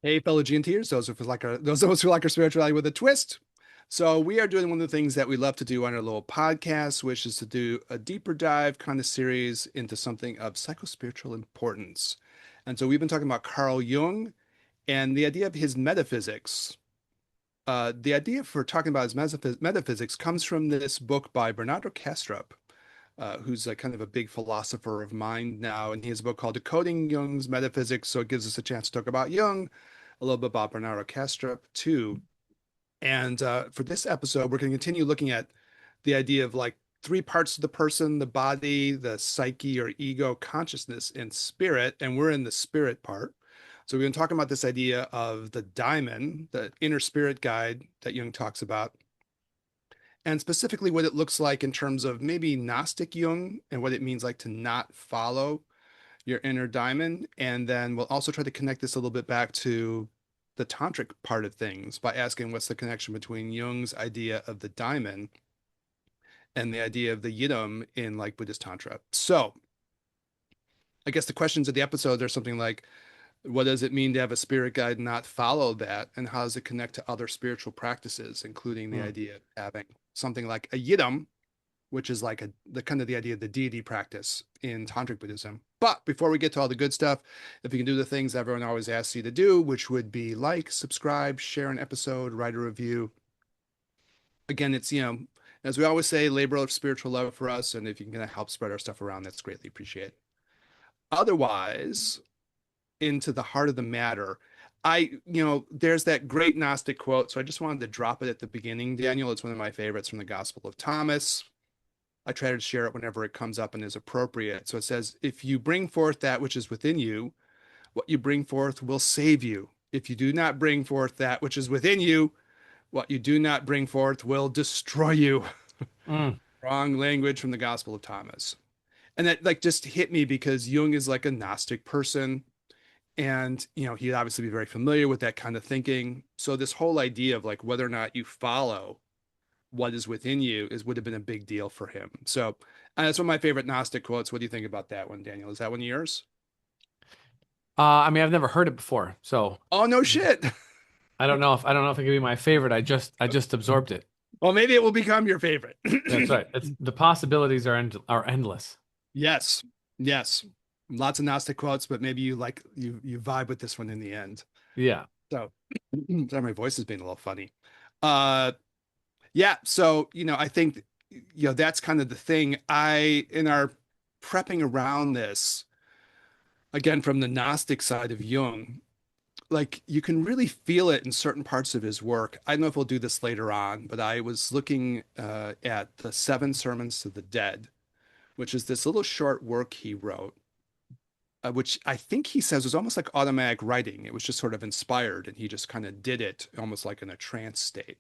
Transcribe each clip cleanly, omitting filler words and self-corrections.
Hey, fellow GNTers, those of us who like our spirituality with a twist. So we are doing one of the things that we love to do on our little podcast, which is to do a deeper dive kind of series into something of psychospiritual importance. And so we've been talking about Carl Jung and the idea of his metaphysics. The idea for talking about his metaphysics comes from this book by Bernardo Kastrup, who's a kind of a big philosopher of mind now, and he has a book called Decoding Jung's Metaphysics. So it gives us a chance to talk about Jung, a little bit about Bernardo Kastrup too. And for this episode, we're going to continue looking at the idea of like three parts of the person: the body, the psyche or ego, consciousness, and spirit. And we're in the spirit part. So we've been talking about this idea of the diamond, the inner spirit guide that Jung talks about, and specifically what it looks like in terms of maybe Gnostic Jung and what it means like to not follow your inner diamond. And then we'll also try to connect this a little bit back to the tantric part of things by asking what's the connection between Jung's idea of the diamond and the idea of the yidam in like Buddhist tantra. So I guess the questions of the episode are something like, what does it mean to have a spirit guide and not follow that? And how does it connect to other spiritual practices, including the Mm. idea of having something like a yidam, which is like the kind of the idea of the deity practice in tantric Buddhism. But before we get to all the good stuff, if you can do the things everyone always asks you to do, which would be like, subscribe, share an episode, write a review. Again, it's, as we always say, labor of spiritual love for us. And if you can kind of help spread our stuff around, that's greatly appreciated. Otherwise, into the heart of the matter, there's that great Gnostic quote. So I just wanted to drop it at the beginning, Daniel. It's one of my favorites from the Gospel of Thomas. I try to share it whenever it comes up and is appropriate. So it says, if you bring forth that which is within you, what you bring forth will save you. If you do not bring forth that which is within you, what you do not bring forth will destroy you. Mm. Wrong language from the Gospel of Thomas. And that like just hit me because Jung is like a Gnostic person. And, he'd obviously be very familiar with that kind of thinking. So this whole idea of like whether or not you follow what is within you is would have been a big deal for him. So that's one of my favorite Gnostic quotes. What do you think about that one, Daniel? Is that one of yours? I mean, I've never heard it before, so Oh no shit. I don't know if it could be my favorite. I just absorbed it. Well, maybe it will become your favorite. That's right. It's the possibilities are endless. Yes. Yes. Lots of Gnostic quotes, but maybe you vibe with this one in the end. Yeah. So sorry, my voice is being a little funny. Uh yeah, so I think that's kind of the thing. In our prepping around this, again from the Gnostic side of Jung, like you can really feel it in certain parts of his work. I don't know if we'll do this later on, but I was looking at the Seven Sermons to the Dead, which is this little short work he wrote, which I think he says was almost like automatic writing. It was just sort of inspired, and he just kind of did it almost like in a trance state.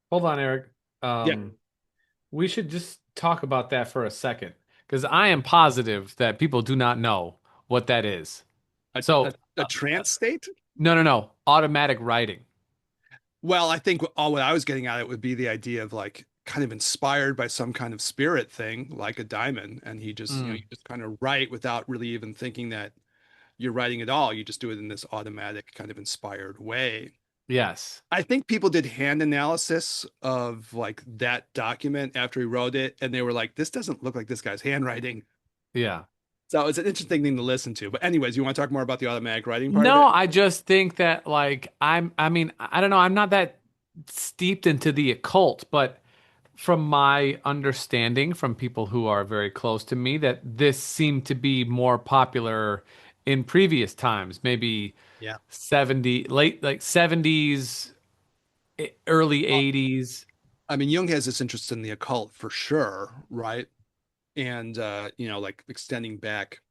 Hold on, Eric. Yeah, We should just talk about that for a second, because I am positive that people do not know what that is. a, So, a, a trance state. no, no, no. Automatic writing. Well, I think all what I was getting at it would be the idea of like kind of inspired by some kind of spirit thing, like a diamond, and he just, you Mm. just kind of write without really even thinking that you're writing at all. You just do it in this automatic kind of inspired way. Yes. I think people did hand analysis of like that document after he wrote it, and they were like, this doesn't look like this guy's handwriting. Yeah. So it's an interesting thing to listen to. But anyways, you want to talk more about the automatic writing part of No, it? I just think that like I mean, I don't know, I'm not that steeped into the occult, but from my understanding from people who are very close to me that this seemed to be more popular in previous times, maybe Yeah. 70 late like 70s, early 80s. I mean, Jung has this interest in the occult for sure, right? And like extending back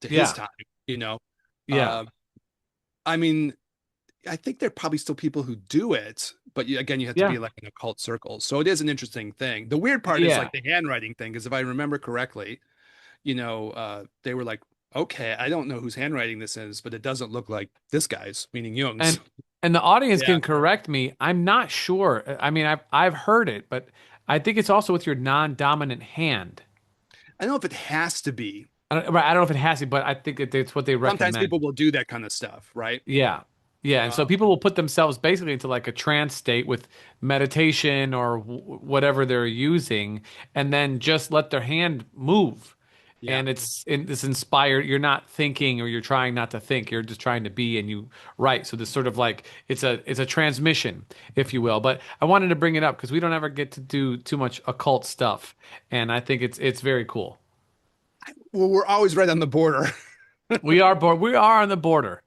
to his Yeah. time, you know. Yeah. Uh, I mean, I think there are probably still people who do it, but again, you have to Yeah. be like in occult circles. So it is an interesting thing. The weird part is like Yeah. the handwriting thing, because if I remember correctly, they were like, okay, I don't know whose handwriting this is, but it doesn't look like this guy's, meaning Jung's. And and the audience Yeah. can correct me. I'm not sure. I mean, I've heard it, but I think it's also with your non-dominant hand. I don't know if it has to be. Right, I don't know if it has to, but I think it's what they Sometimes recommend. people will do that kind of stuff, right? Yeah. Yeah, and so people will put themselves basically into like a trance state with meditation or whatever they're using, and then just let their hand move. Yeah. And it's inspired. You're not thinking, or you're trying not to think. You're just trying to be, and you write. So this sort of like it's a transmission, if you will. But I wanted to bring it up because we don't ever get to do too much occult stuff, and I think it's very cool. Well, we're always right on the border. We are bored. We are on the border.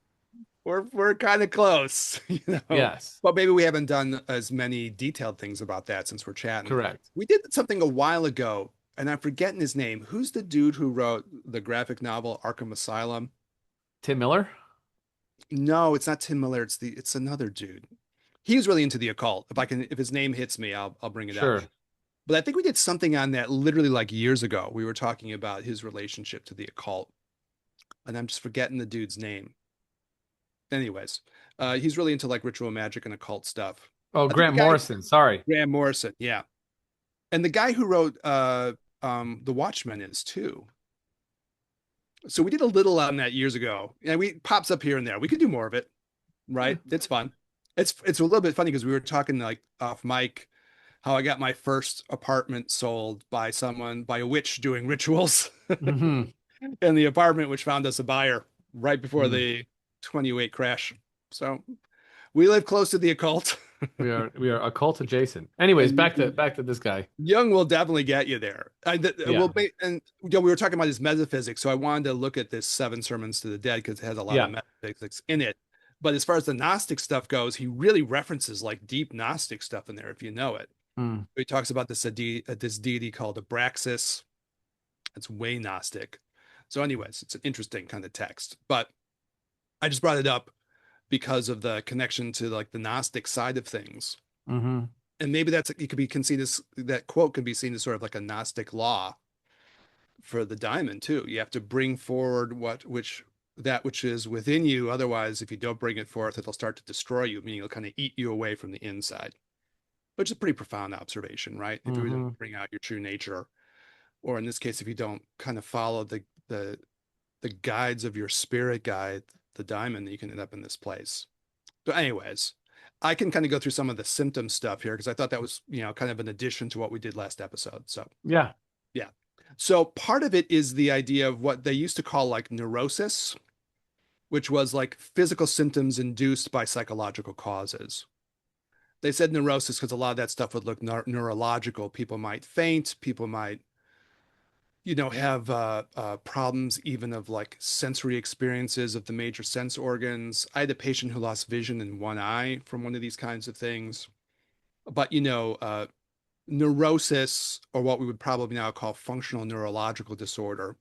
We're kind of close, Yes, But maybe we haven't done as many detailed things about that since we're chatting. correct. We did something a while ago, and I'm forgetting his name. Who's the dude who wrote the graphic novel Arkham Asylum? Tim Miller. No, it's not Tim Miller. It's another dude. He was really into the occult. If his name hits me, I'll bring it up. Sure. But I think we did something on that literally like years ago. We were talking about his relationship to the occult, and I'm just forgetting the dude's name. Anyways, he's really into like ritual magic and occult stuff. Oh, I think the Grant guy Morrison. Sorry. Graham Morrison, yeah, and the guy who wrote The Watchmen is too. So we did a little on that years ago, and we pops up here and there. We could do more of it, right? It's fun. It's a little bit funny because we were talking like off mic how I got my first apartment sold by a witch doing rituals Hmm. in the apartment, which found us a buyer right before Mm. the 28 crash. So we live close to the occult. We are occult adjacent. Anyways, And back to this guy. Jung will definitely get you there. Yeah. And we were talking about his metaphysics, so I wanted to look at this Seven Sermons to the Dead because it has a lot of Yeah. metaphysics in it. But as far as the Gnostic stuff goes, he really references like deep Gnostic stuff in there, if you know it. Mm. He talks about this deity called Abraxas. It's way Gnostic. So, anyways, it's an interesting kind of text. But I just brought it up because of the connection to like the Gnostic side of things. Hmm. And maybe it could be conceived as that quote could be seen as sort of like a Gnostic law for the diamond too. You have to bring forward that which is within you. Otherwise, if you don't bring it forth, it'll start to destroy you, meaning it'll kind of eat you away from the inside, which is a pretty profound observation, right? If you don't Hmm. bring out your true nature, or in this case, if you don't kind of follow the guides of your spirit guide, the diamond, you can end up in this place. So, anyways, I can kind of go through some of the symptom stuff here because I thought that was, kind of an addition to what we did last episode. So, Yeah. yeah. So, part of it is the idea of what they used to call like neurosis, which was like physical symptoms induced by psychological causes. They said neurosis because a lot of that stuff would look neurological. People might faint, people might have problems even of like sensory experiences of the major sense organs. I had a patient who lost vision in one eye from one of these kinds of things. But neurosis, or what we would probably now call functional neurological disorder,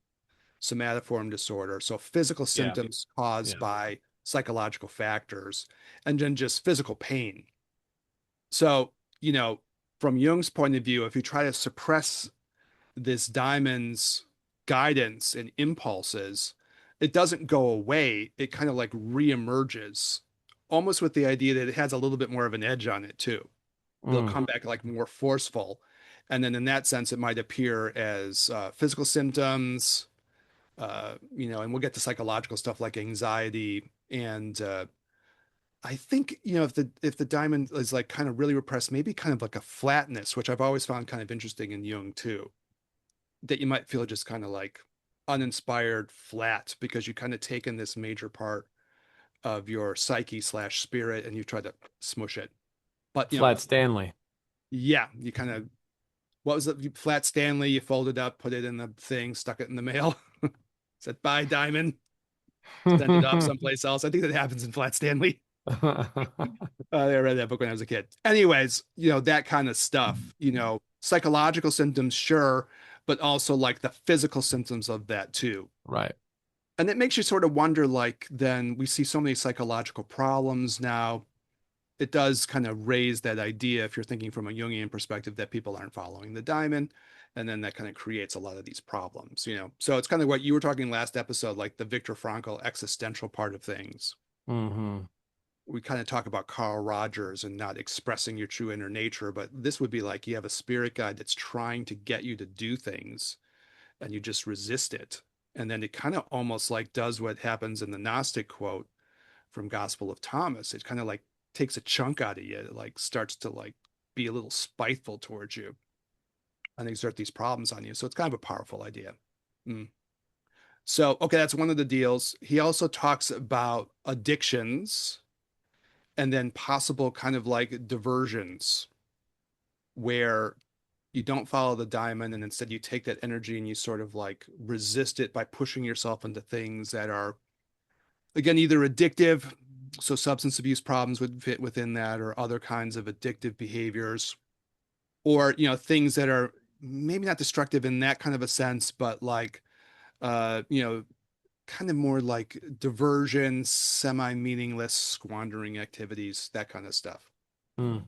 somatoform disorder. So physical Yeah. symptoms caused Yeah. by psychological factors, and then just physical pain. So, from Jung's point of view, if you try to suppress this diamond's guidance and impulses, it doesn't go away. It kind of like reemerges, almost with the idea that it has a little bit more of an edge on it too. They'll Mm. come back like more forceful. And then in that sense, it might appear as physical symptoms, and we'll get to psychological stuff like anxiety. And I think, if the diamond is like kind of really repressed, maybe kind of like a flatness, which I've always found kind of interesting in Jung too, that you might feel just kind of like uninspired, flat, because you kind of taken this major part of your psyche slash spirit and you try to smush it. But Flat Stanley. yeah, you kind of, what was it? Flat Stanley, you folded up, put it in the thing, stuck it in the mail, said bye, diamond, sent it off someplace else. I think that happens in Flat Stanley. I read that book when I was a kid. Anyways, that kind of stuff, psychological symptoms, sure, but also like the physical symptoms of that too. Right. And it makes you sort of wonder, like, then we see so many psychological problems now. It does kind of raise that idea, if you're thinking from a Jungian perspective, that people aren't following the diamond. And then that kind of creates a lot of these problems. So it's kind of what you were talking last episode, like the Viktor Frankl existential part of things. Hmm. We kind of talk about Carl Rogers and not expressing your true inner nature, but this would be like you have a spirit guide that's trying to get you to do things and you just resist it. And then it kind of almost like does what happens in the Gnostic quote from Gospel of Thomas. It kind of like takes a chunk out of you. It like starts to like be a little spiteful towards you and exert these problems on you. So it's kind of a powerful idea. Mm. So, okay, that's one of the deals. He also talks about addictions and then possible kind of like diversions where you don't follow the diamond and instead you take that energy and you sort of like resist it by pushing yourself into things that are, again, either addictive, so substance abuse problems would fit within that, or other kinds of addictive behaviors, or things that are maybe not destructive in that kind of a sense, but like uh you know kind of more like diversion, semi-meaningless squandering activities, that kind of stuff. Mm.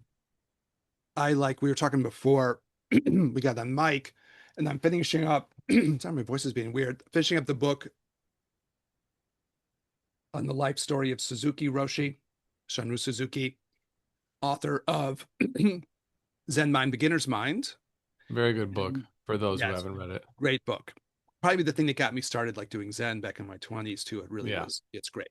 I like we were talking before we got on mic, and I'm finishing up. Sorry, my voice is being weird. Finishing up the book on the life story of Suzuki Roshi, Shunryu Suzuki, author of Zen Mind, Beginner's Mind. Very good book And for those who yes, haven't read it. great book. Probably the thing that got me started like doing Zen back in my 20s too. It really Yeah. was. It's great.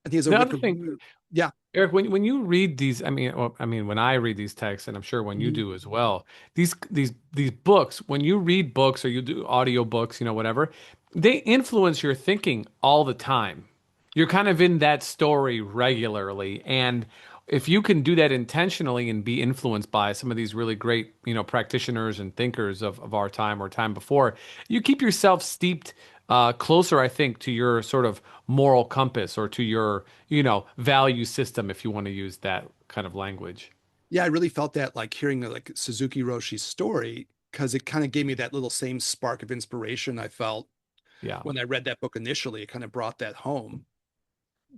And he has a The like other a thing, yeah. Eric, when you read these, I mean, when I read these texts, and I'm sure when you Mhm. do as well, these books, when you read books or you do audio books, whatever, they influence your thinking all the time. You're kind of in that story regularly, and if you can do that intentionally and be influenced by some of these really great, practitioners and thinkers of our time or time before, you keep yourself steeped closer, I think, to your sort of moral compass or to your, value system, if you want to use that kind of language. Yeah, I really felt that like hearing like Suzuki Roshi's story, because it kind of gave me that little same spark of inspiration I felt Yeah. when I read that book initially. It kind of brought that home.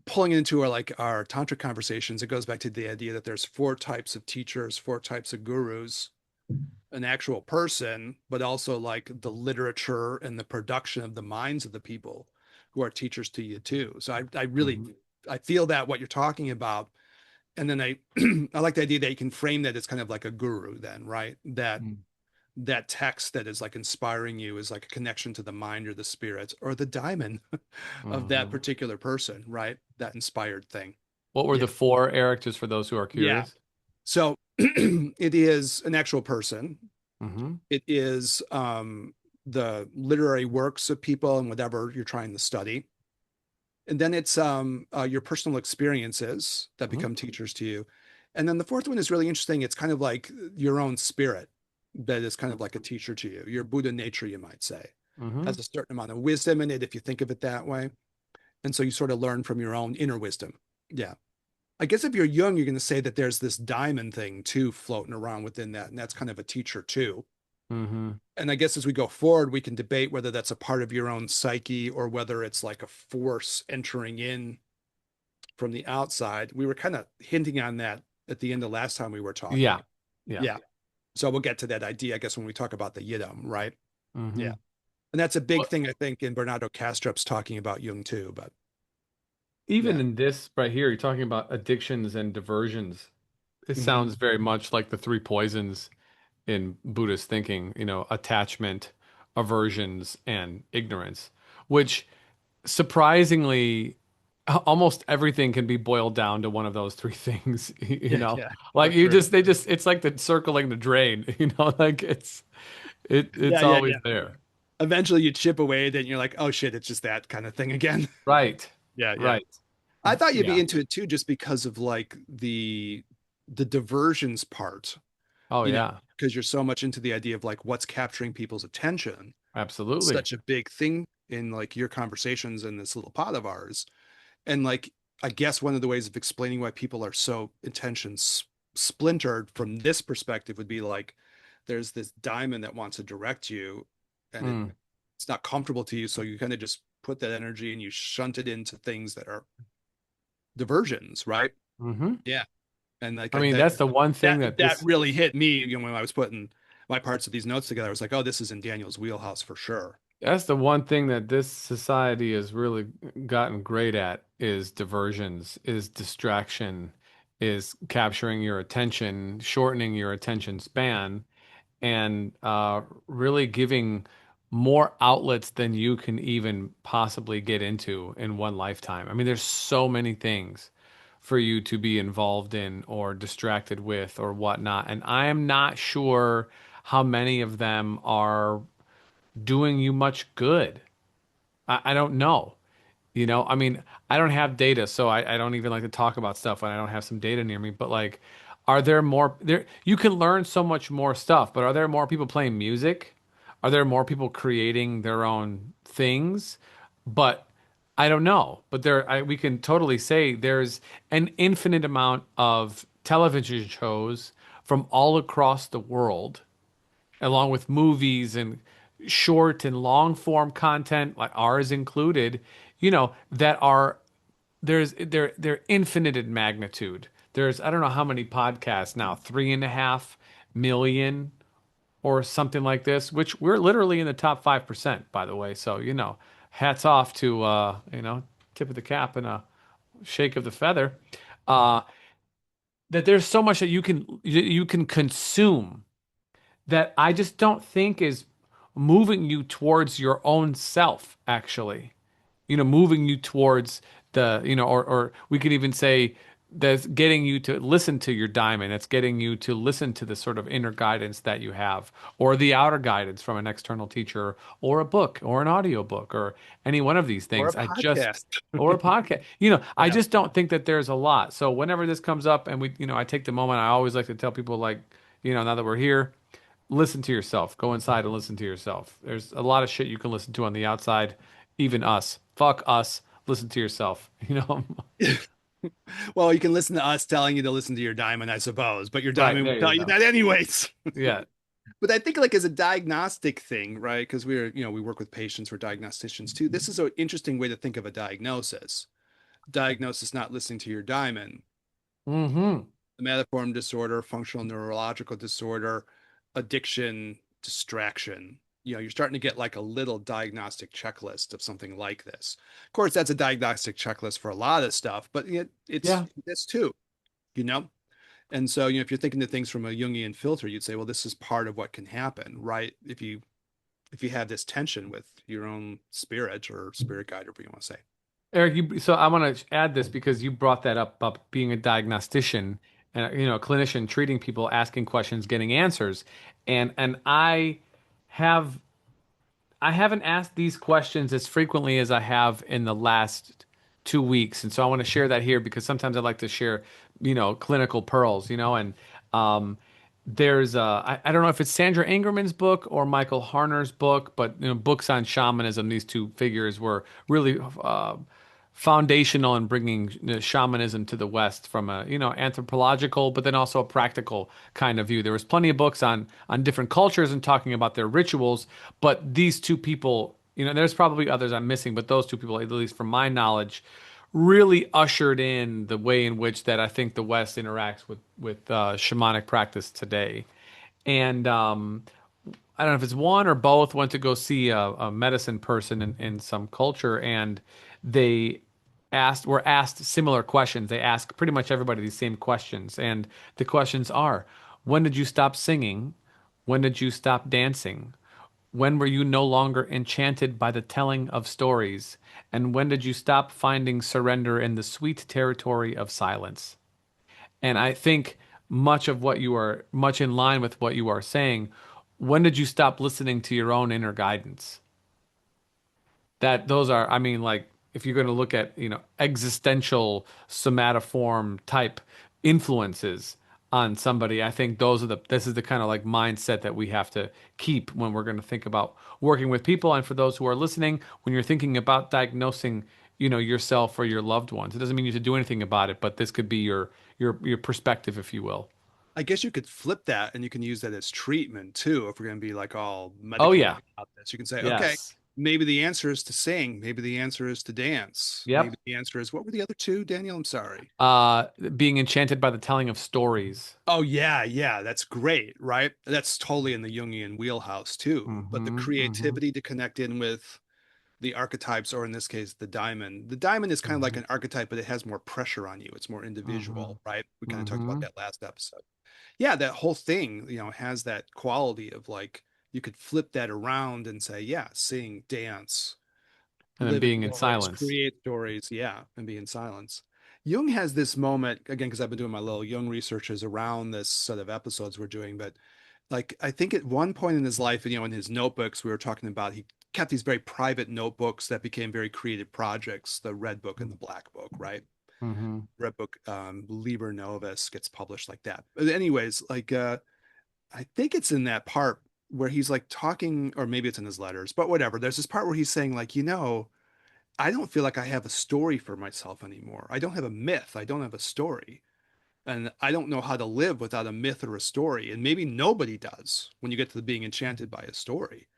Pulling it into our tantra conversations, it goes back to the idea that there's four types of teachers, four types of gurus, an actual person, but also like the literature and the production of the minds of the people who are teachers to you too. So I really Hmm. I feel that what you're talking about. And then I I like the idea that you can frame that as kind of like a guru then, right? That text that is like inspiring you is like a connection to the mind or the spirit or the diamond of that Hmm. particular person, right? That inspired thing. What were Yeah. the four, Eric, just for those who are Yeah. curious? So it is an actual person. Hmm. It is the literary works of people and whatever you're trying to study. And then it's your personal experiences that Hmm. become teachers to you. And then the fourth one is really interesting. It's kind of like your own spirit that is kind of like a teacher to you. Your Buddha nature, you might say, Hmm. has a certain amount of wisdom in it if you think of it that way. And so you sort of learn from your own inner wisdom. Yeah. I guess if you're young, you're going to say that there's this diamond thing too floating around within that. And that's kind of a teacher too. Hmm. And I guess as we go forward, we can debate whether that's a part of your own psyche or whether it's like a force entering in from the outside. We were kind of hinting on that at the end of last time we were talking. Yeah. Yeah. Yeah. So we'll get to that idea, I guess, when we talk about the Yidam, right? Yeah. Hmm. And that's a big Well, thing, I think, in Bernardo Kastrup's talking about Jung too. But even yeah. in this right here, you're talking about addictions and diversions. It Mhm. sounds very much like the three poisons in Buddhist thinking, attachment, aversions, and ignorance, which surprisingly almost everything can be boiled down to one of those three things, Yeah. Yeah. like For sure. it's like the circling the drain, like Yeah. it's Yeah. always Yeah. there. Eventually you chip away, then you're like, oh shit, it's just that kind of thing again. Right. Yeah. Yeah. Right. I thought you'd be Yeah. into it too, just because of like the diversions part, Oh you know, yeah. because you're so much into the idea of like what's capturing people's attention. Absolutely. Such a big thing in like your conversations in this little pod of ours. And like, I guess one of the ways of explaining why people are so splintered from this perspective would be like, there's this diamond that wants to direct you, and Mm. it's not comfortable to you. So you kind of just put that energy and you shunt it into things that are diversions, right? Hmm. Yeah. And like I mean, that's the one thing that that this really hit me, when I was putting my parts of these notes together. I was like, oh, this is in Daniel's wheelhouse for sure. That's the one thing that this society has really gotten great at is diversions, is distraction, is capturing your attention, shortening your attention span, and really giving more outlets than you can even possibly get into in one lifetime. I mean, there's so many things for you to be involved in or distracted with or whatnot. And I am not sure how many of them are doing you much good. I don't know. I mean, I don't have data, so I don't even like to talk about stuff when I don't have some data near me. But like, are there more there? You can learn so much more stuff, but are there more people playing music? Are there more people creating their own things? But I don't know. But we can totally say there's an infinite amount of television shows from all across the world, along with movies and short and long form content, like ours included, that are they're infinite in magnitude. There's I don't know how many podcasts now, 3.5 million or something like this, which we're literally in the top 5%, by the way. So, hats off to tip of the cap and a shake of the feather. Uh, that there's so much that you can consume that I just don't think is moving you towards your own self, actually. Moving you towards or we could even say that's getting you to listen to your diamond. It's getting you to listen to the sort of inner guidance that you have, or the outer guidance from an external teacher, or a book, or an audio book, or any one of these Or a things. podcast. Or a podcast. I Yeah. just don't think that there's a lot. So whenever this comes up and I take the moment, I always like to tell people, like, now that we're here, listen to yourself. Go inside and listen to yourself. There's a lot of shit you can listen to on the outside, even us. Fuck us. Listen to yourself. Well, you can listen to us telling you to listen to your diamond, I suppose, but your Right, diamond there will you tell you go. that anyways. Yeah. But I think like as a diagnostic thing, right? Because we work with patients, we're diagnosticians too. This is an interesting way to think of a diagnosis. Diagnosis, not listening to your diamond. Mm-hmm. The metaform disorder, functional neurological disorder, addiction, distraction. You're starting to get like a little diagnostic checklist of something like this. Of course, that's a diagnostic checklist for a lot of stuff, but it's Yeah. this too, you know? And so, if you're thinking of things from a Jungian filter, you'd say, well, this is part of what can happen, right? If you have this tension with your own spirit or spirit guide, or whatever you want to say. Eric, so I want to add this because you brought that up being a diagnostician and a clinician treating people, asking questions, getting answers. And have I haven't asked these questions as frequently as I have in the last 2 weeks. And so I want to share that here because sometimes I like to share, clinical pearls, and um, I don't know if it's Sandra Ingerman's book or Michael Harner's book, but, books on shamanism, these two figures were really foundational in bringing shamanism to the West from a anthropological, but then also a practical kind of view. There was plenty of books on different cultures and talking about their rituals, but these two people, there's probably others I'm missing, but those two people, at least from my knowledge, really ushered in the way in which that I think the West interacts with shamanic practice today. And I don't know if it's one or both went to go see a medicine person in some culture, and they were asked similar questions. They ask pretty much everybody these same questions, and the questions are: when did you stop singing? When did you stop dancing? When were you no longer enchanted by the telling of stories? And when did you stop finding surrender in the sweet territory of silence? And I think much in line with what you are saying. When did you stop listening to your own inner guidance? That those are, I mean, like if you're going to look at, existential somatoform type influences on somebody, I think this is the kind of like mindset that we have to keep when we're going to think about working with people. And for those who are listening, when you're thinking about diagnosing, yourself or your loved ones, it doesn't mean you have to do anything about it, but this could be your perspective, if you will. I guess you could flip that and you can use that as treatment too. If we're going to be like all Oh medicated yeah. about this, you can say, okay, Yes. maybe the answer is to sing. Maybe the answer is to dance. Maybe Yep. the answer is, what were the other two, Daniel? I'm sorry. Uh, Being enchanted by the telling of stories. Oh yeah, yeah, that's great, right? That's totally in the Jungian wheelhouse too. But the Mm-hmm. Mm-hmm. creativity to connect in with the archetypes, or in this case, the diamond. The diamond is kind of like Mm-hmm. an archetype, but it has more pressure on you. It's more Mm-hmm. individual, right? We kind of talked about Mm-hmm. that last episode. Yeah, that whole thing, has that quality of like, you could flip that around and say, yeah, sing, dance, And then live in being in stories, silence. create stories, yeah, and be in silence. Jung has this moment again because I've been doing my little Jung researches around this set of episodes we're doing, but like I think at one point in his life, in his notebooks, we were talking about he kept these very private notebooks that became very creative projects, the Red Book and the Black Book, right? Mm-hmm. Red Book, Liber Novus gets published like that. But anyways, like I think it's in that part where he's like talking, or maybe it's in his letters, but whatever. There's this part where he's saying, like, I don't feel like I have a story for myself anymore. I don't have a myth. I don't have a story. And I don't know how to live without a myth or a story. And maybe nobody does when you get to the being enchanted by a story.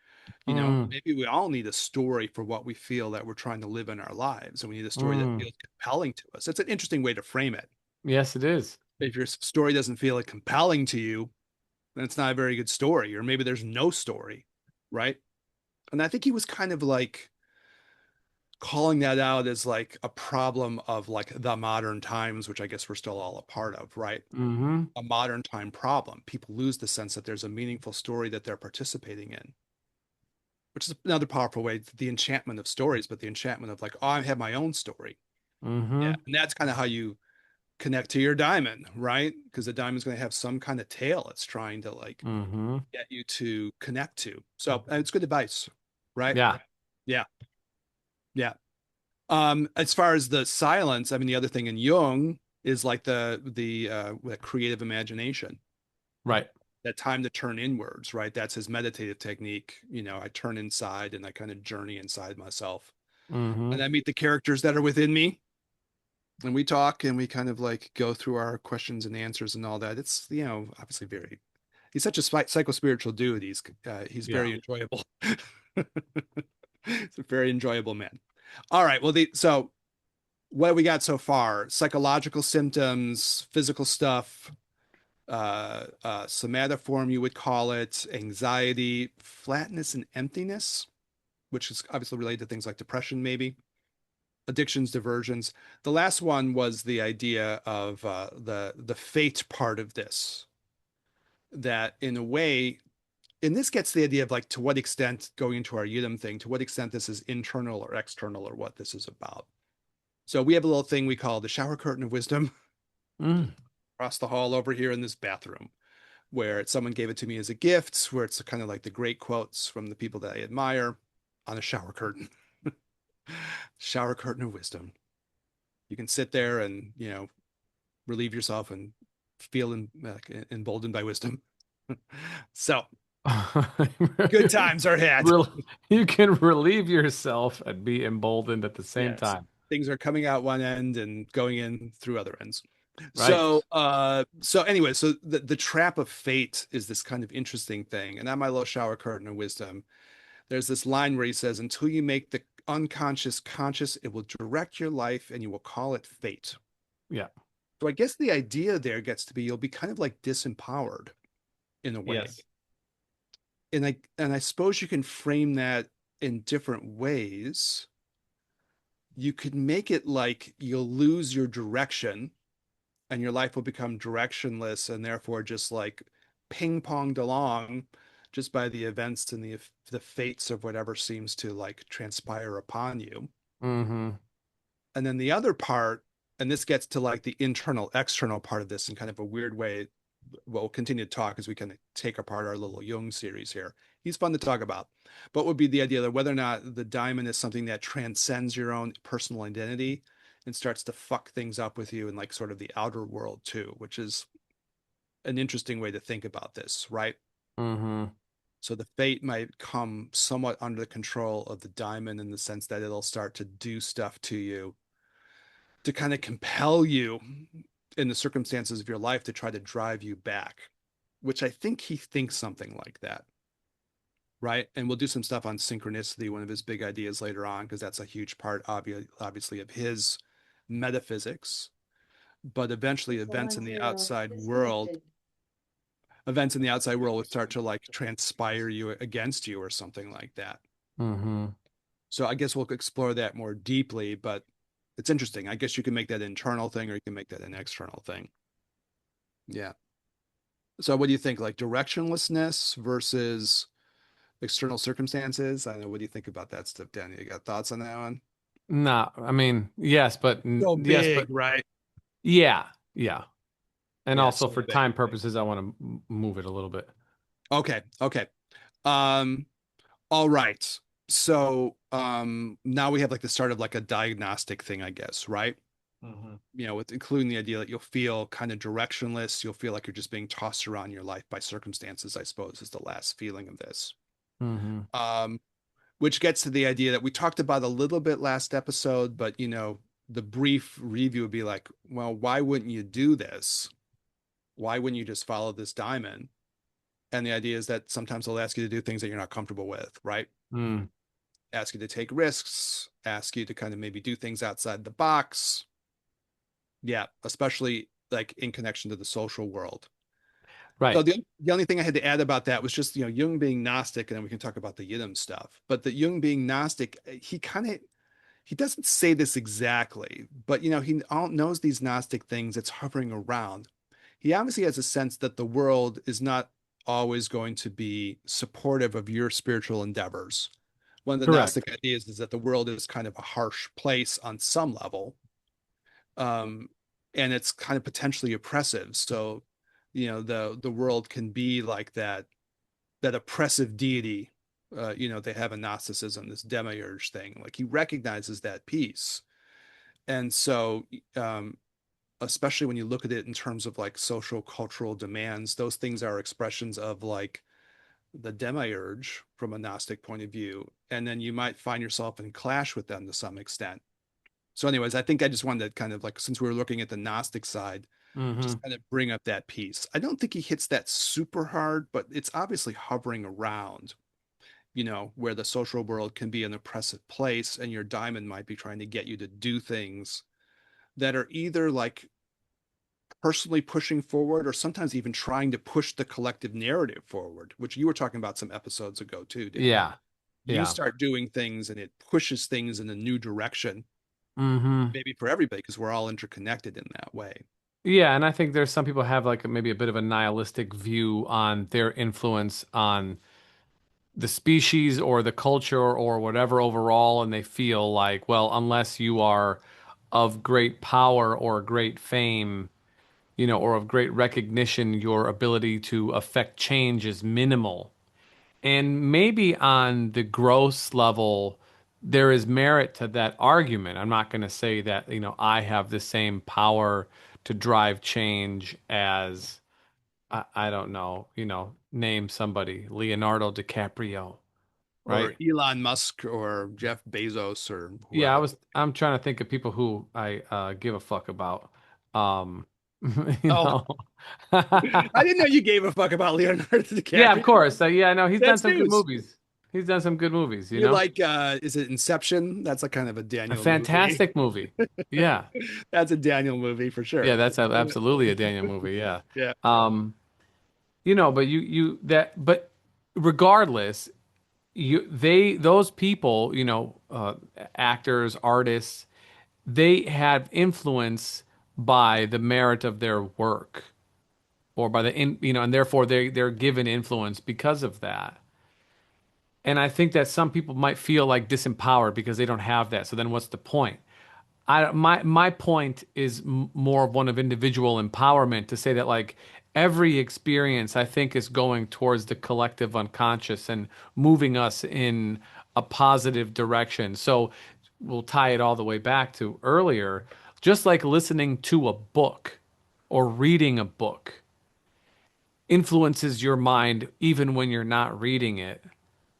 Mm, Maybe we all need a story for what we feel that we're trying to live in our lives. And we need a story that mm. feels compelling to us. It's an interesting way to frame it. Yes, it is. If your story doesn't feel like compelling to you, then it's not a very good story. Or maybe there's no story, right? And I think he was kind of like calling that out as like a problem of like the modern times, which I guess we're still all a part of, right? Mm-hmm. A modern time problem. People lose the sense that there's a meaningful story that they're participating in, which is another powerful way, the enchantment of stories, but the enchantment of like, oh, I have my own story. Yeah. Mm-hmm. And that's kind of how you connect to your diamond, right? Because the diamond's going to have some kind of tale it's trying to like Mm-hmm. get you to connect to. So it's good advice, right? Yeah. Yeah. Yeah. As far as the silence, I mean, the other thing in Jung is like the creative imagination, Right. that time to turn inwards, right? That's his meditative technique. I turn inside and I kind of journey inside myself, Mm-hmm. and I meet the characters that are within me, and we talk and we kind of like go through our questions and answers and all that. It's obviously very. He's such a psycho spiritual dude. He's Yeah. very enjoyable. He's a very enjoyable man. All right. Well, so what we got so far? Psychological symptoms, physical stuff, somatoform, you would call it, anxiety, flatness, and emptiness, which is obviously related to things like depression, maybe addictions, diversions. The last one was the idea of the fate part of this, that in a way, and this gets the idea of like to what extent, going into our Yidam thing, to what extent this is internal or external, or what this is about. So we have a little thing we call the shower curtain of wisdom Mm. across the hall over here in this bathroom, where someone gave it to me as a gift, where it's kind of like the great quotes from the people that I admire on a shower curtain. Shower curtain of wisdom. You can sit there and, relieve yourself and feel emboldened by wisdom. So good times are had. Rel- You can relieve yourself and be emboldened at the same Yes. time. Things are coming out one end and going in through other ends. Right. So anyway, so the trap of fate is this kind of interesting thing. And on my little shower curtain of wisdom, there's this line where he says, until you make the unconscious conscious, it will direct your life and you will call it fate. Yeah. So I guess the idea there gets to be you'll be kind of like disempowered in a way. Yes. And I suppose you can frame that in different ways. You could make it like you'll lose your direction and your life will become directionless and therefore just like ping-ponged along just by the events and the fates of whatever seems to like transpire upon you. Mm-hmm. And then the other part, and this gets to like the internal external part of this in kind of a weird way. We'll continue to talk as we kind of take apart our little Jung series here. He's fun to talk about, but would be the idea that whether or not the diamond is something that transcends your own personal identity and starts to fuck things up with you in like sort of the outer world too, which is an interesting way to think about this, right? Mm-hmm. So the fate might come somewhat under the control of the diamond in the sense that it'll start to do stuff to you to kind of compel you in the circumstances of your life to try to drive you back, which I think he thinks something like that. Right. And we'll do some stuff on synchronicity, one of his big ideas later on, because that's a huge part, obviously, of his metaphysics. But eventually, events in the outside world would start to like transpire you against you or something like that. Mm-hmm. So I guess we'll explore that more deeply, but it's interesting. I guess you can make that an internal thing or you can make that an external thing. Yeah. So what do you think? Like directionlessness versus external circumstances. I don't know. What do you think about that stuff, Danny? You got thoughts on that one? Nah, I mean, yes, but So yes, but big, right? yeah, yeah. And Yeah, also so for big. time purposes, I want to move it a little bit. Okay, okay. Um, all right. So now we have like the start of like a diagnostic thing, I guess, right? Hmm. You know, with including the idea that you'll feel kind of directionless, you'll feel like you're just being tossed around your life by circumstances, I suppose, is the last feeling of this. Hmm. Um, which gets to the idea that we talked about a little bit last episode, but you know, the brief review would be like, well, why wouldn't you do this? Why wouldn't you just follow this diamond? And the idea is that sometimes they'll ask you to do things that you're not comfortable with, right? Mm. Ask you to take risks, ask you to kind of maybe do things outside the box. Yeah, especially like in connection to the social world. So Right. the only thing I had to add about that was just, you know, Jung being Gnostic, and then we can talk about the Yidam stuff. But the Jung being Gnostic, he kind of he doesn't say this exactly, but you know, he all knows these Gnostic things it's hovering around. He obviously has a sense that the world is not always going to be supportive of your spiritual endeavors. One of the Correct. Gnostic ideas is that the world is kind of a harsh place on some level, um, and it's kind of potentially oppressive. So, you know, the world can be like that oppressive deity. You know, they have a Gnosticism, this demiurge thing. Like he recognizes that piece, and so especially when you look at it in terms of like social cultural demands, those things are expressions of like the demiurge from a Gnostic point of view, and then you might find yourself in clash with them to some extent. So, anyways, I think I just wanted to kind of like, since we were looking at the Gnostic side, Hmm. just kind of bring up that piece. I don't think he hits that super hard, but it's obviously hovering around, you know, where the social world can be an oppressive place, and your diamond might be trying to get you to do things that are either like personally pushing forward or sometimes even trying to push the collective narrative forward, which you were talking about some episodes ago too, Danny. Yeah. You Yeah. start doing things and it pushes things in a new direction, Hmm. maybe for everybody, because we're all interconnected in that way. Yeah, and I think there's some people have like maybe a bit of a nihilistic view on their influence on the species or the culture or whatever overall, and they feel like, well, unless you are of great power or great fame, or of great recognition, your ability to affect change is minimal. And maybe on the gross level, there is merit to that argument. I'm not going to say that, I have the same power to drive change as, I don't know, name somebody, Leonardo DiCaprio, Or right? Elon Musk or Jeff Bezos or Yeah, whoever. I'm trying to think of people who I give a fuck about. Um, you Oh, know. I didn't know you gave a fuck about Leonardo Yeah, of DiCaprio. course. Yeah, no, he's done That's some good news. movies. He's done some good movies, You like is it Inception? That's a kind of a A Daniel movie. fantastic movie. Yeah. That's a Daniel movie for Yeah, sure. that's absolutely a Daniel movie. Yeah. Yeah. Um, but but regardless, those people, actors, artists, they have influence by the merit of their work or by and therefore they're given influence because of that. And I think that some people might feel like disempowered because they don't have that. So then what's the point? My point is more of one of individual empowerment to say that like every experience I think is going towards the collective unconscious and moving us in a positive direction. So we'll tie it all the way back to earlier, just like listening to a book or reading a book influences your mind even when you're not reading it.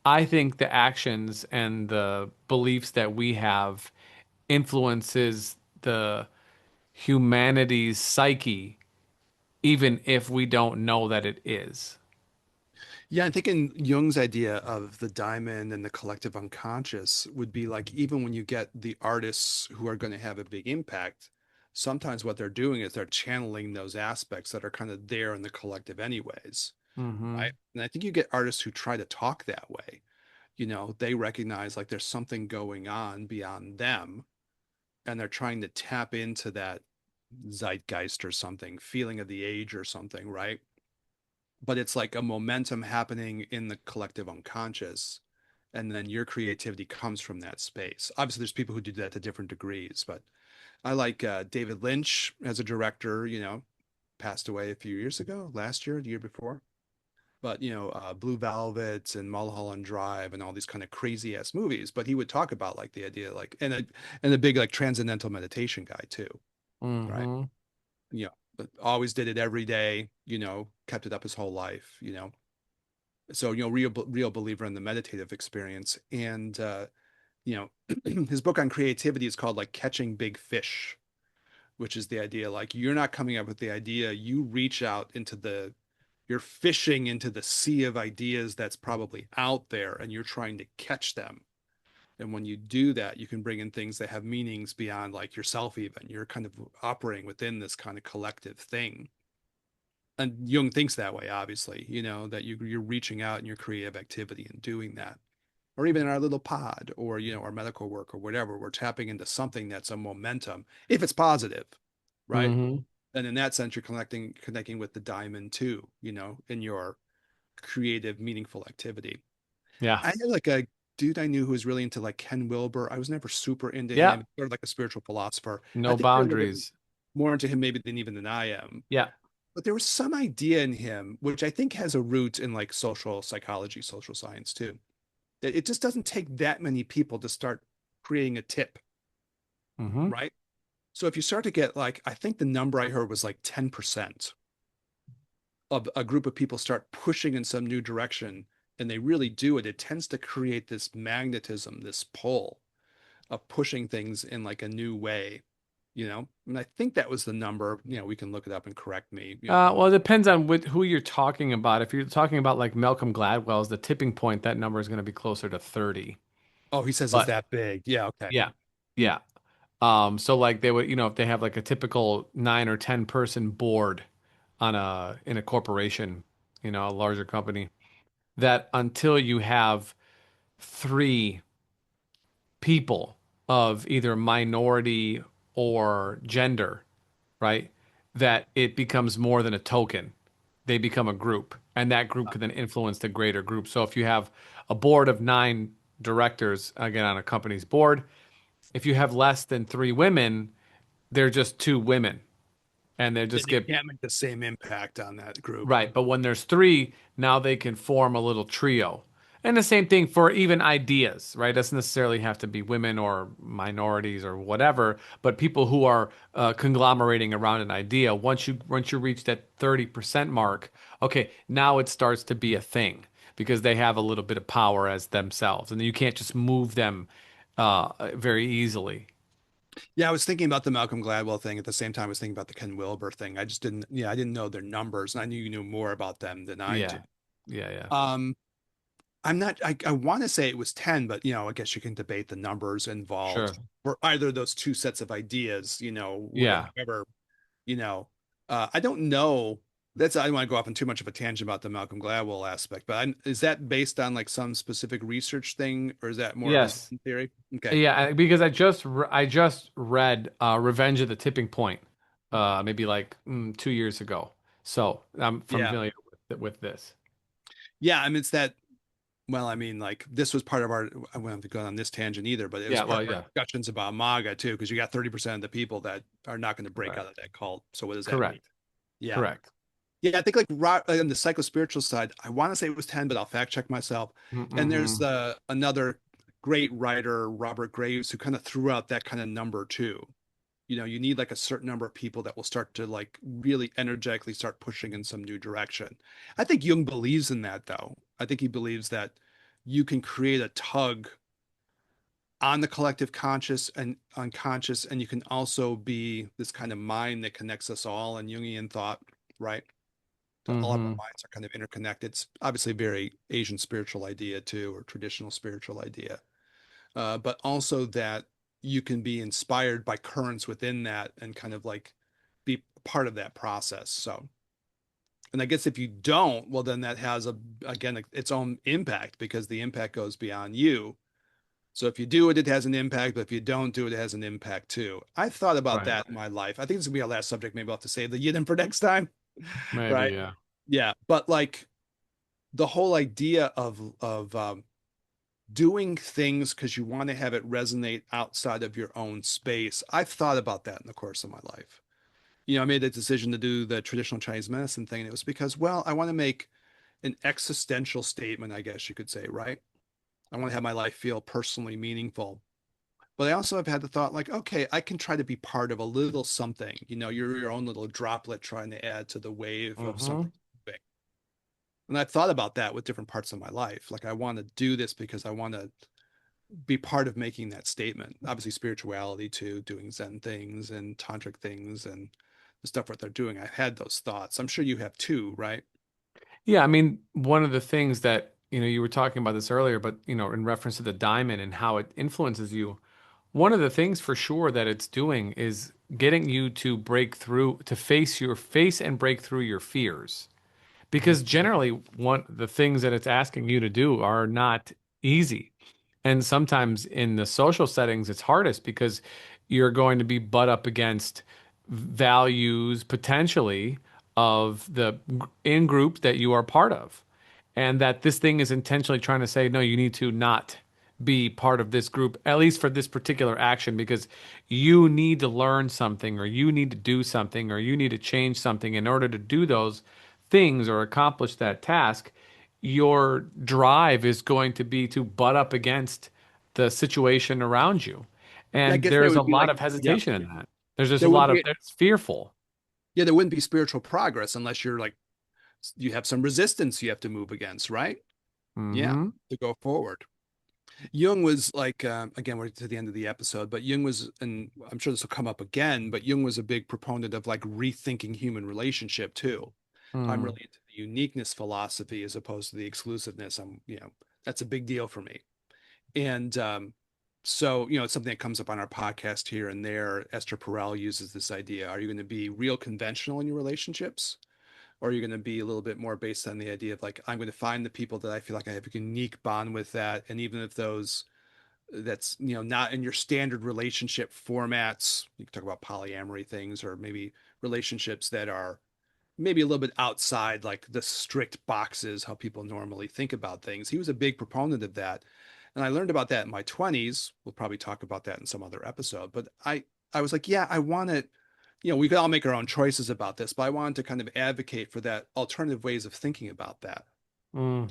I think the actions and the beliefs that we have influences the humanity's psyche, even if we don't know that it is. Yeah, I'm thinking Jung's idea of the diamond and the collective unconscious would be like even when you get the artists who are going to have a big impact, sometimes what they're doing is they're channeling those aspects that are kind of there in the collective anyways, Hmm. right? And I think you get artists who try to talk that way. You know, they recognize like there's something going on beyond them, and they're trying to tap into that zeitgeist or something, feeling of the age or something, right? but it's like a momentum happening in the collective unconscious. And then your creativity comes from that space. Obviously, there's people who do that to different degrees, but I like David Lynch as a director, passed away a few years ago, last year, the year before. But, Blue Velvet and Mulholland Drive and all these kind of crazy ass movies. But he would talk about like the idea, like, and a big like transcendental meditation guy too, right? Hmm. But always did it every day, kept it up his whole life, So, real believer in the meditative experience. And, his book on creativity is called like Catching Big Fish, which is the idea like you're not coming up with the idea, you reach out you're fishing into the sea of ideas that's probably out there and you're trying to catch them. And when you do that, you can bring in things that have meanings beyond like yourself, even. You're kind of operating within this kind of collective thing. And Jung thinks that way, obviously, that you're reaching out in your creative activity and doing that. Or even in our little pod or, our medical work or whatever, we're tapping into something that's a momentum, if it's positive, right? Hmm. And in that sense, you're connecting with the diamond too, in your creative, meaningful activity. Yeah. I had like a dude I knew who was really into like Ken Wilber. I was never super into Yeah. him, sort of like a spiritual philosopher. I No think you're a little bit boundaries. more into him maybe than I am. Yeah. But there was some idea in him, which I think has a root in like social psychology, social science too, that it just doesn't take that many people to start creating a tip, Hmm. right? So if you start to get like, I think the number I heard was like 10% of a group of people start pushing in some new direction and they really do it, it tends to create this magnetism, this pull of pushing things in like a new way, And I think that was the number, we can look it up and correct me, Well, it depends on who you're talking about. If you're talking about like Malcolm Gladwell's The Tipping Point, that number is going to be closer to 30. Oh, he says it's But that big. Yeah, okay. yeah, yeah. So like they would, if they have like a typical 9 or 10 person board in a corporation, a larger company, that until you have three people of either minority or gender, right? That it becomes more than a token. They become a group, and that group can then influence the greater group. So if you have a board of 9 directors, again, on a company's board, if you have less than 3 women, they're just 2 women, and they Then just they get can't make the same impact on that group. right. But when there's three, now they can form a little trio. And the same thing for even ideas, right? It doesn't necessarily have to be women or minorities or whatever, but people who are conglomerating around an idea. Once you reach that 30% mark, okay, now it starts to be a thing because they have a little bit of power as themselves, and you can't just move them very easily. Yeah, I was thinking about the Malcolm Gladwell thing at the same time I was thinking about the Ken Wilber thing. I just didn't, yeah, I didn't know their numbers, and I knew you knew more about them than I do. Yeah, yeah, yeah. Um, I'm not, I want to say it was 10, but I guess you can debate the numbers involved Sure. for either of those two sets of ideas, Yeah. whatever, you know. I don't know. I don't want to go off on too much of a tangent about the Malcolm Gladwell aspect, but is that based on like some specific research thing, or is that more of his Yes. own theory? Okay. Yeah, because I just read Revenge of the Tipping Point, maybe like 2 years ago. So I'm Yeah. familiar with this. Yeah. I mean, it's that. Well, I mean, like this was part of our. I won't have to go on this tangent either, but it was Yeah, part well, of our yeah, discussions about MAGA too, because you got 30% of the people that are not going to break out of correct, that cult. So what does that mean? correct, Yeah. correct. Yeah, I think like on the psychospiritual side, I want to say it was 10, but I'll fact check myself. And there's Mm-hmm. another great writer, Robert Graves, who kind of threw out that kind of number too. You need like a certain number of people that will start to like really energetically start pushing in some new direction. I think Jung believes in that though. I think he believes that you can create a tug on the collective conscious and unconscious, and you can also be this kind of mind that connects us all in Jungian thought, right? That all of our Mm-hmm. minds are kind of interconnected. It's obviously a very Asian spiritual idea too, or traditional spiritual idea, but also that you can be inspired by currents within that and kind of like be part of that process. So, and I guess if you don't, well, then that has again its own impact because the impact goes beyond you. So if you do it, it has an impact, but if you don't do it, it has an impact too. I've thought about Right. that in my life. I think this will be our last subject. Maybe I'll have to save the yin for next time, Maybe, right? yeah. Yeah, but like the whole idea of doing things because you want to have it resonate outside of your own space. I've thought about that in the course of my life. I made a decision to do the traditional Chinese medicine thing, and it was because, well, I want to make an existential statement, I guess you could say, right? I want to have my life feel personally meaningful. But I also have had the thought, like, okay, I can try to be part of a little something. You're your own little droplet trying to add to the wave of Hmm. something big. And I've thought about that with different parts of my life. Like, I want to do this because I want to be part of making that statement. Obviously, spirituality too, doing Zen things and tantric things and the stuff that they're doing. I've had those thoughts. I'm sure you have too, right? Yeah, I mean, one of the things that, you were talking about this earlier, but, in reference to the diamond and how it influences you, one of the things for sure that it's doing is getting you to break through, to face and break through your fears. Mhm. Because generally, the things that it's asking you to do are not easy. And sometimes in the social settings, it's hardest because you're going to be butt up against values potentially of the in group that you are part of. And that this thing is intentionally trying to say, no, you need to not be part of this group, at least for this particular action, because you need to learn something, or you need to do something, or you need to change something in order to do those things or accomplish that task. Your drive is going to be to butt up against the situation around you. I And guess that there's a would be lot like, of yeah, hesitation in that. There's just a there wouldn't lot of, be, it's fearful. yeah, there wouldn't be spiritual progress unless you're like, you have some resistance you have to move against, right? Yeah, Hmm. to go forward. Jung was like, again, we're to the end of the episode, but Jung was, and I'm sure this will come up again, but Jung was a big proponent of like rethinking human relationship too. I'm Mm. really into the uniqueness philosophy as opposed to the exclusiveness. That's a big deal for me. And so, it's something that comes up on our podcast here and there. Esther Perel uses this idea. Are you going to be real conventional in your relationships? Or are you going to be a little bit more based on the idea of like, I'm going to find the people that I feel like I have a unique bond with that. And even if that's, not in your standard relationship formats, you can talk about polyamory things or maybe relationships that are maybe a little bit outside like the strict boxes how people normally think about things. He was a big proponent of that, and I learned about that in my 20s. We'll probably talk about that in some other episode, but I was like, yeah, I want to, we could all make our own choices about this, but I wanted to kind of advocate for that alternative ways of thinking about that. Mm.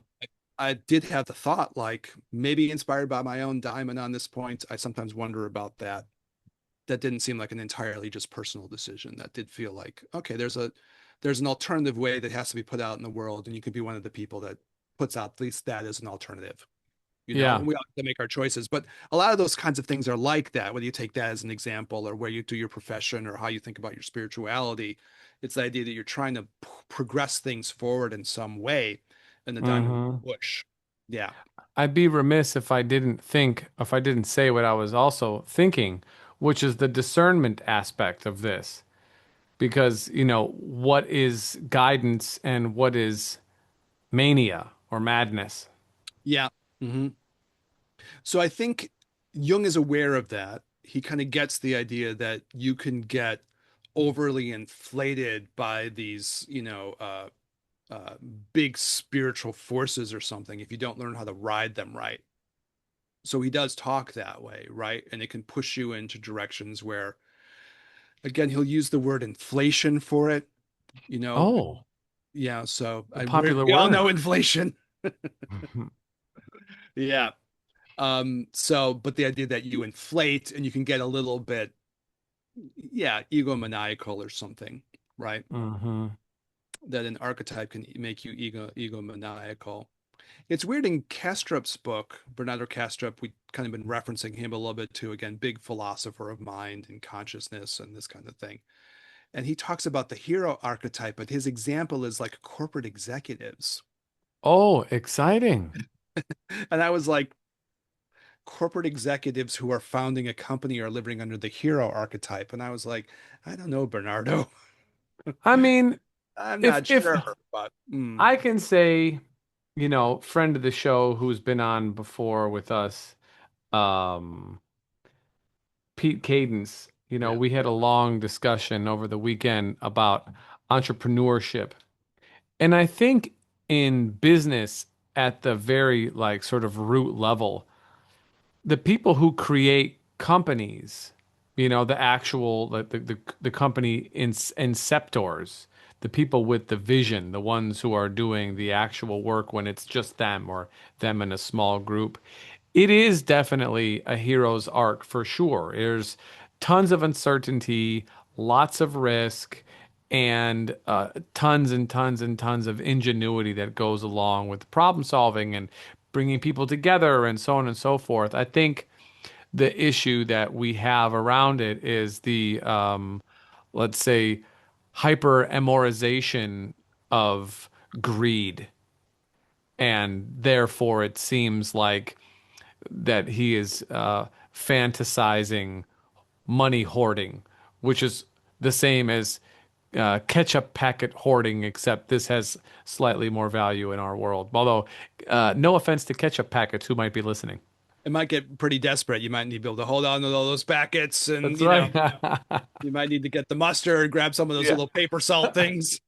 I did have the thought, like maybe inspired by my own diamond on this point. I sometimes wonder about that. That didn't seem like an entirely just personal decision. That did feel like, okay, there's an alternative way that has to be put out in the world, and you can be one of the people that puts out at least that as an alternative. Yeah. And we all have to make our choices. But a lot of those kinds of things are like that, whether you take that as an example or where you do your profession or how you think about your spirituality. It's the idea that you're trying to progress things forward in some way, and the diamond Hmm. push. Yeah. I'd be remiss if I didn't say what I was also thinking, which is the discernment aspect of this. Because, what is guidance and what is mania or madness? Yeah. Hmm. So I think Jung is aware of that. He kind of gets the idea that you can get overly inflated by these, uh, big spiritual forces or something if you don't learn how to ride them right. So he does talk that way, right? And it can push you into directions where, again, he'll use the word inflation for it, you know. Oh, Yeah. So a popular we all word. know inflation. Yeah. But the idea that you inflate and you can get a little bit, yeah, egomaniacal or something, right? Hmm. That an archetype can make you egomaniacal. It's weird in Kastrup's book, Bernardo Kastrup, we kind of been referencing him a little bit too, again, big philosopher of mind and consciousness and this kind of thing. And he talks about the hero archetype, but his example is like corporate executives. Oh, exciting. And I was like, corporate executives who are founding a company are living under the hero archetype. And I was like, I don't know, Bernardo. I mean, I'm if not if sure, but I can say, friend of the show who's been on before with us, um, Pete Cadence, yeah. we had a long discussion over the weekend about entrepreneurship And I think in business at the very like sort of root level, the people who create companies, the actual the company inceptors, the people with the vision, the ones who are doing the actual work when it's just them or them in a small group. It is definitely a hero's arc for sure. There's tons of uncertainty, lots of risk, and tons and tons and tons of ingenuity that goes along with problem solving and bringing people together and so on and so forth. I think the issue that we have around it is the, let's say, hyper amorization of greed. And therefore, it seems like that he is fantasizing money hoarding, which is the same as ketchup packet hoarding, except this has slightly more value in our world. Although, no offense to ketchup packets who might be listening. It might get pretty desperate. You might need to be able to hold on to all those packets, and That's right. you might need to get the mustard, grab some of those Yeah, little paper salt things.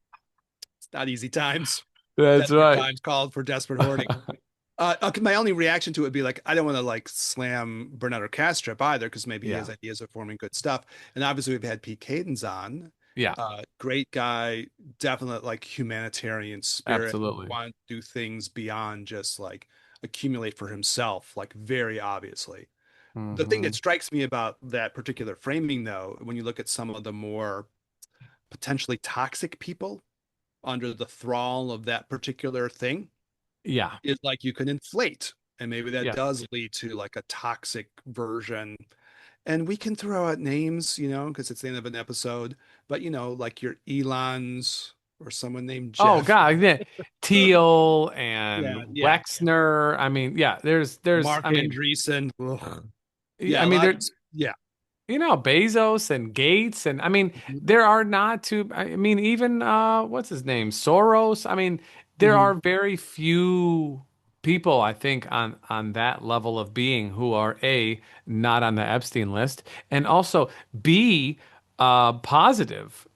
It's not easy times. that's Desperate right. times called for desperate hoarding. Okay, my only reaction to it would be like, I don't want to like slam Bernardo Kastrup either, because maybe he has Yeah, ideas of forming good stuff. And obviously, we've had Pete Cadens on. yeah, Great guy, definite like humanitarian spirit, absolutely. want to do things beyond just like accumulate for himself, like very obviously. The thing that Hmm. strikes me about that particular framing, though, when you look at some of the more potentially toxic people under the thrall of that particular thing, Yeah, is like you can inflate. And maybe that yeah. does lead to like a toxic version. And we can throw out names, because it's the end of an episode, but like your Elons or someone named Oh Jeff. God, yeah. Teal Yeah, and yeah. Wexner. I mean, yeah. There's. Mark I mean, Andreessen. Ugh. I Yeah, a mean, lot. there. Yeah. Bezos and Gates and I mean Mhm. there are not too I mean even what's his name Soros. I mean there Mhm. are very few people I think on that level of being who are A, not on the Epstein list, and also B, positive,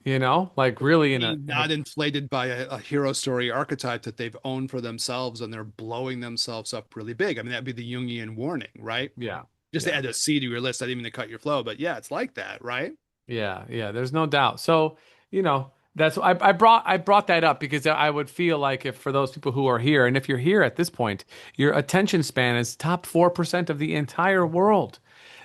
like really in a Not inflated by a hero story archetype that they've owned for themselves and they're blowing themselves up really big. I mean, that'd be the Jungian warning, right? yeah. Just to Yeah. add a C to your list. I didn't mean to cut your flow, but yeah, it's like that, right? Yeah, yeah, there's no doubt. So, that's I brought that up because I would feel like if for those people who are here, and if you're here at this point, your attention span is top 4% of the entire world.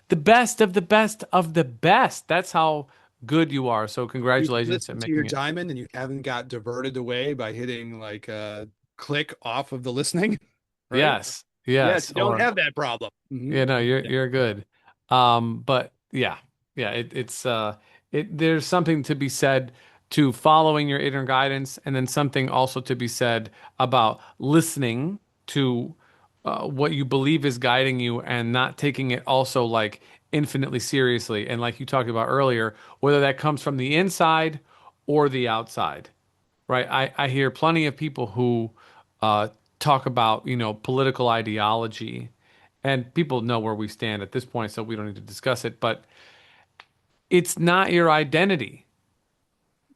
The best of the best of the best. That's how good you are. So You've congratulations at listened to your making it. diamond and you haven't got diverted away by hitting like a click off of the listening, right? Yes, Yes, yes, you don't or have that problem. yeah, no, you're good. But yeah, yeah, there's something to be said to following your inner guidance, and then something also to be said about listening to what you believe is guiding you and not taking it also like infinitely seriously. And like you talked about earlier, whether that comes from the inside or the outside, right? I hear plenty of people who talk about, political ideology, and people know where we stand at this point, so we don't need to discuss it, but it's not your identity.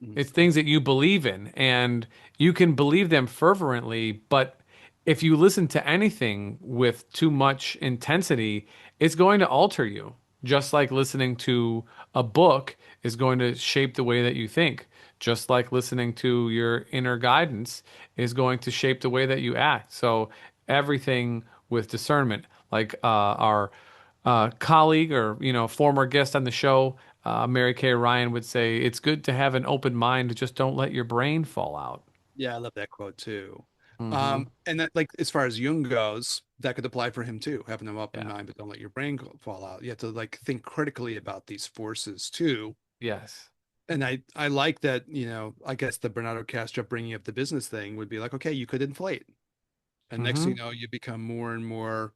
Mhm. It's things that you believe in, and you can believe them fervently, but if you listen to anything with too much intensity, it's going to alter you. Just like listening to a book is going to shape the way that you think. Just like listening to your inner guidance is going to shape the way that you act. So everything with discernment, like our colleague or former guest on the show, Mary Kay Ryan would say, "It's good to have an open mind. Just don't let your brain fall out." Yeah, I love that quote too. Hmm. And that, like, as far as Jung goes, that could apply for him too. Having an open Yeah. mind, but don't let your brain fall out. You have to like think critically about these forces too. Yes. And I like that, I guess the Bernardo Castro bringing up the business thing would be like, okay, you could inflate. And next thing Hmm. you know, you become more and more,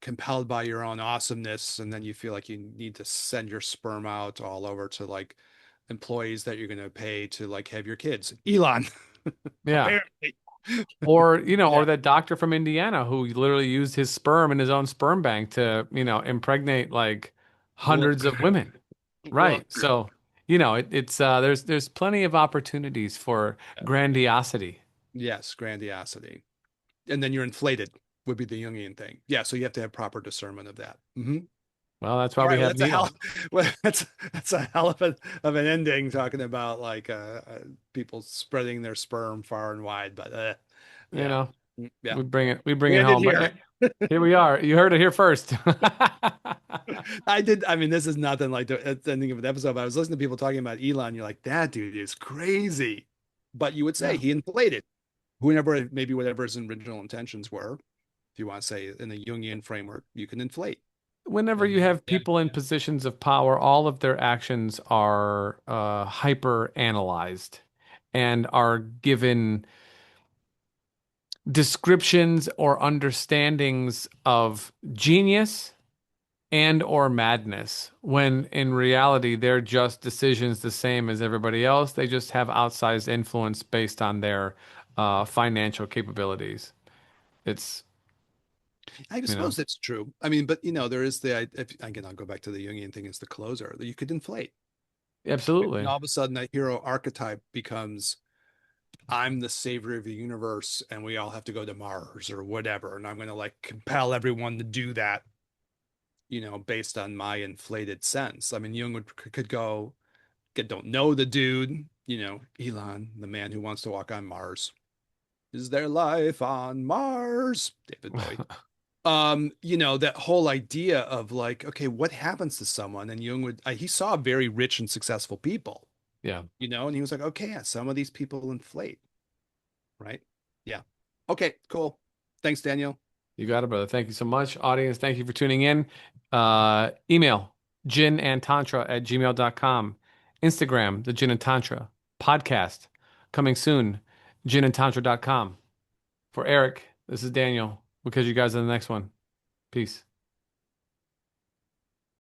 compelled by your own awesomeness. And then you feel like you need to send your sperm out all over to like employees that you're going to pay to like have your kids. Elon, Yeah. apparently. Or, Yeah. or that doctor from Indiana who literally used his sperm in his own sperm bank to, impregnate like Look, hundreds of women. look. Right. So there's plenty of opportunities for grandiosity. Yes, grandiosity. And then you're inflated would be the Jungian thing. Yeah, so you have to have proper discernment of that. Well, that's why All we right, well, have that's a hell. Neil. Well, that's a hell of an ending talking about like people spreading their sperm far and wide. But You yeah, know, yeah, we bring we it ended home. But here. here we are. You heard it here first. I did. I mean, this is nothing like the ending of an episode. But I was listening to people talking about Elon. You're like, that dude is crazy. But you would say Yeah. he inflated whoever, maybe whatever his original intentions were. If you want to say in the Jungian framework, you can inflate. Whenever And you then, have people in positions of power, all of their actions are hyper analyzed and are given descriptions or understandings of genius and or madness, when in reality they're just decisions the same as everybody else. They just have outsized influence based on their financial capabilities. It's, I you know, suppose that's true. I mean, but there is again, I'll go back to the Jungian thing as the closer that you could inflate. And absolutely. all of a sudden, that hero archetype becomes I'm the savior of the universe, and we all have to go to Mars or whatever. And I'm going to like compel everyone to do that, based on my inflated sense. I mean, Jung could go, don't know the dude, Elon, the man who wants to walk on Mars. Is there life on Mars? David Bowie. That whole idea of like, okay, what happens to someone? And Jung he saw very rich and successful people, Yeah. and he was like, okay, yeah, some of these people inflate, right? Yeah. Okay, cool. Thanks, Daniel. You got it, brother. Thank you so much. Audience, thank you for tuning in. Email ginandtantra@gmail.com. Instagram, the Gin and Tantra. Podcast coming soon, ginandtantra.com. For Eric, this is Daniel. We'll catch you guys in the next one. Peace.